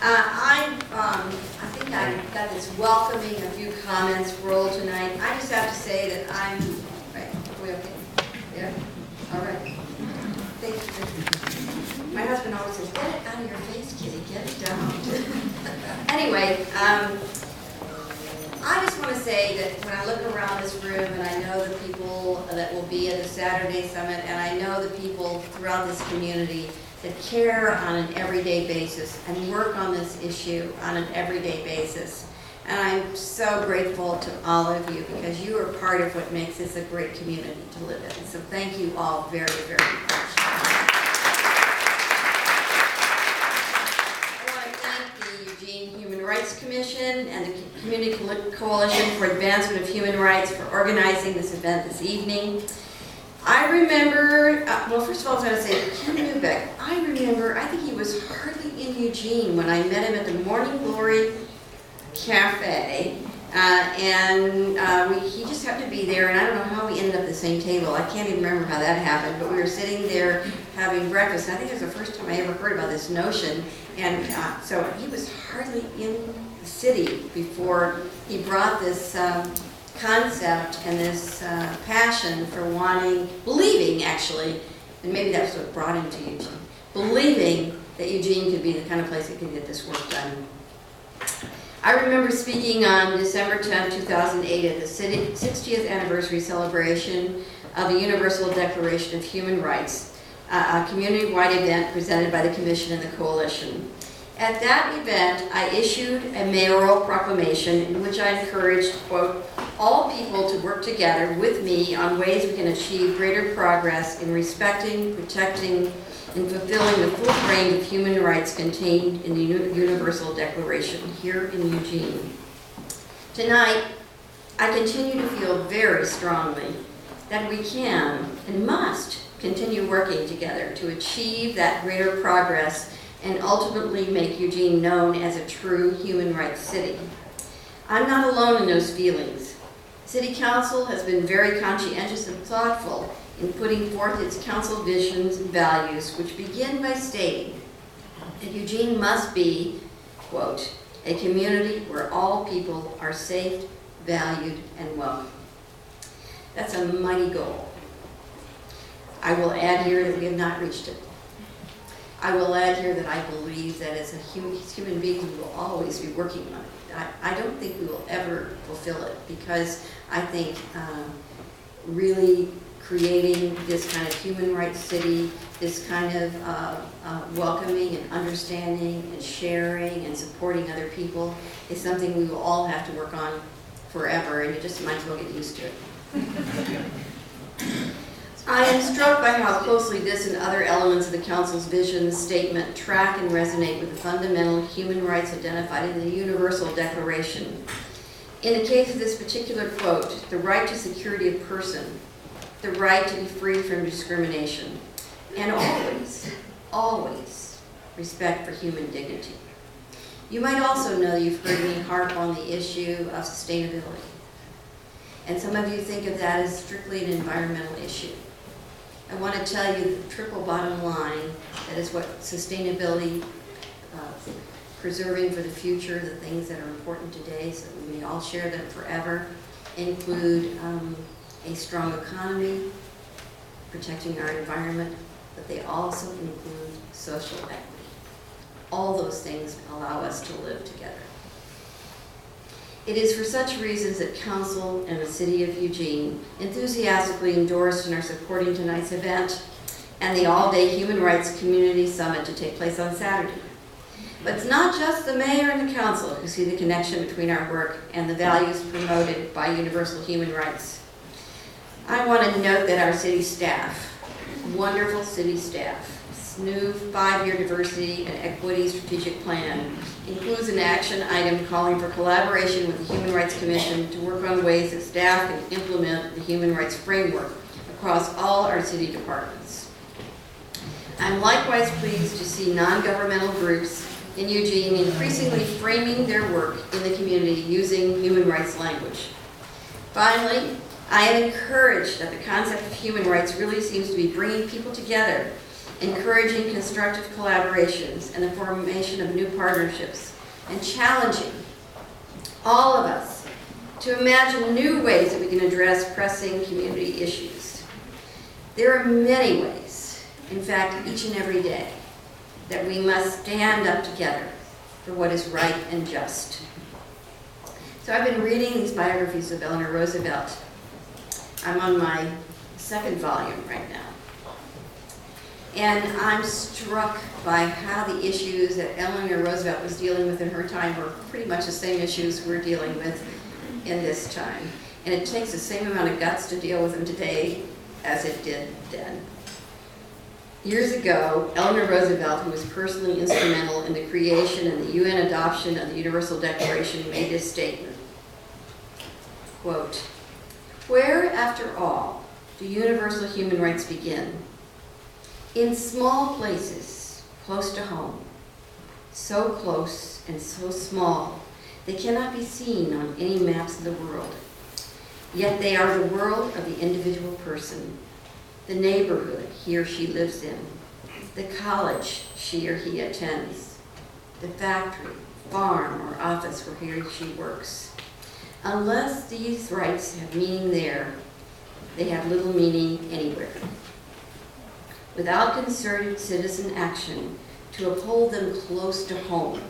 I think I got this welcoming a few comments role tonight. I just have to say that I'm, right, are we okay? Yeah? All right. Thank you. My husband always says, get it out of your face, kitty, get it down. Anyway, I just want to say that when I look around this room and I know the people that will be at the Saturday Summit, and I know the people throughout this community that care on an everyday basis and work on this issue on an everyday basis. And I'm so grateful to all of you because you are part of what makes this a great community to live in. So thank you all very, very much. I want to thank the Eugene Human Rights Commission and the Community Coalition for Advancement of Human Rights for organizing this event this evening. I remember, well, first of all, I was going to say, Ken Newbeck, I remember, I think he was hardly in Eugene when I met him at the Morning Glory Cafe, he just happened to be there, and I don't know how we ended up at the same table. I can't even remember how that happened, but we were sitting there having breakfast, and I think it was the first time I ever heard about this notion, and so he was hardly in the city before he brought this concept and this passion for believing actually, and maybe that's what brought him to Eugene, believing that Eugene could be the kind of place that could get this work done. I remember speaking on December 10, 2008 at the 60th anniversary celebration of the Universal Declaration of Human Rights, a community-wide event presented by the Commission and the Coalition. At that event, I issued a mayoral proclamation in which I encouraged, quote, all people to work together with me on ways we can achieve greater progress in respecting, protecting, and fulfilling the full range of human rights contained in the Universal Declaration here in Eugene. Tonight, I continue to feel very strongly that we can and must continue working together to achieve that greater progress and ultimately make Eugene known as a true human rights city. I'm not alone in those feelings. City Council has been very conscientious and thoughtful in putting forth its council visions and values, which begin by stating that Eugene must be, quote, a community where all people are safe, valued, and welcome. That's a mighty goal. I will add here that we have not reached it. I will add here that I believe that as a human being, we will always be working on it. I don't think we will ever fulfill it because I think really creating this kind of human rights city, this kind of welcoming and understanding and sharing and supporting other people is something we will all have to work on forever, and you just might as well get used to it. I am struck by how closely this and other elements of the Council's vision statement track and resonate with the fundamental human rights identified in the Universal Declaration. In the case of this particular quote, the right to security of person, the right to be free from discrimination, and always, always respect for human dignity. You might also know that you've heard me harp on the issue of sustainability. And some of you think of that as strictly an environmental issue. I want to tell you the triple bottom line, that is what sustainability, preserving for the future, the things that are important today so that we may all share them forever, include a strong economy, protecting our environment, but they also include social equity. All those things allow us to live together. It is for such reasons that Council and the City of Eugene enthusiastically endorsed and are supporting tonight's event and the all-day Human Rights Community Summit to take place on Saturday. But it's not just the Mayor and the Council who see the connection between our work and the values promoted by universal human rights. I want to note that our city staff, wonderful city staff, new 5-year diversity and equity strategic plan includes an action item calling for collaboration with the Human Rights Commission to work on ways that staff can implement the human rights framework across all our city departments. I'm likewise pleased to see non-governmental groups in Eugene increasingly framing their work in the community using human rights language. Finally, I am encouraged that the concept of human rights really seems to be bringing people together encouraging constructive collaborations and the formation of new partnerships, and challenging all of us to imagine new ways that we can address pressing community issues. There are many ways, in fact, each and every day, that we must stand up together for what is right and just. So I've been reading these biographies of Eleanor Roosevelt. I'm on my second volume right now. And I'm struck by how the issues that Eleanor Roosevelt was dealing with in her time were pretty much the same issues we're dealing with in this time. And it takes the same amount of guts to deal with them today as it did then. Years ago, Eleanor Roosevelt, who was personally instrumental in the creation and the UN adoption of the Universal Declaration, made this statement, quote, "Where, after all, do universal human rights begin? In small places, close to home, so close and so small, they cannot be seen on any maps of the world. Yet they are the world of the individual person, the neighborhood he or she lives in, the college she or he attends, the factory, farm, or office where he or she works. Unless these rights have meaning there, they have little meaning anywhere. Without concerted citizen action to uphold them close to home,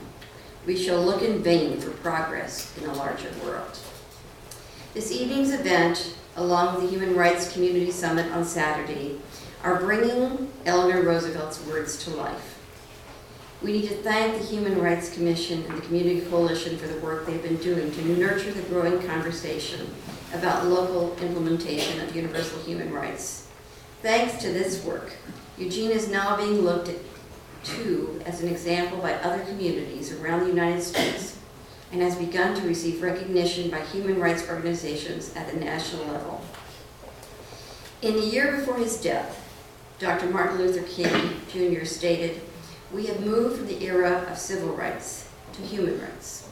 we shall look in vain for progress in a larger world." This evening's event, along with the Human Rights Community Summit on Saturday, are bringing Eleanor Roosevelt's words to life. We need to thank the Human Rights Commission and the Community Coalition for the work they've been doing to nurture the growing conversation about local implementation of universal human rights. Thanks to this work, Eugene is now being looked at to as an example by other communities around the United States and has begun to receive recognition by human rights organizations at the national level. In the year before his death, Dr. Martin Luther King Jr. stated, "We have moved from the era of civil rights to human rights."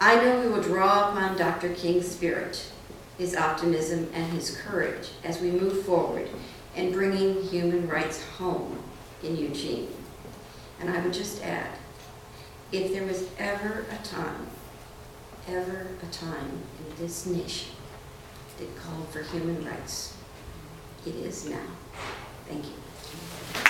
I know we will draw upon Dr. King's spirit, his optimism, and his courage as we move forward in bringing human rights home in Eugene. And I would just add, if there was ever a time in this nation that called for human rights, it is now. Thank you.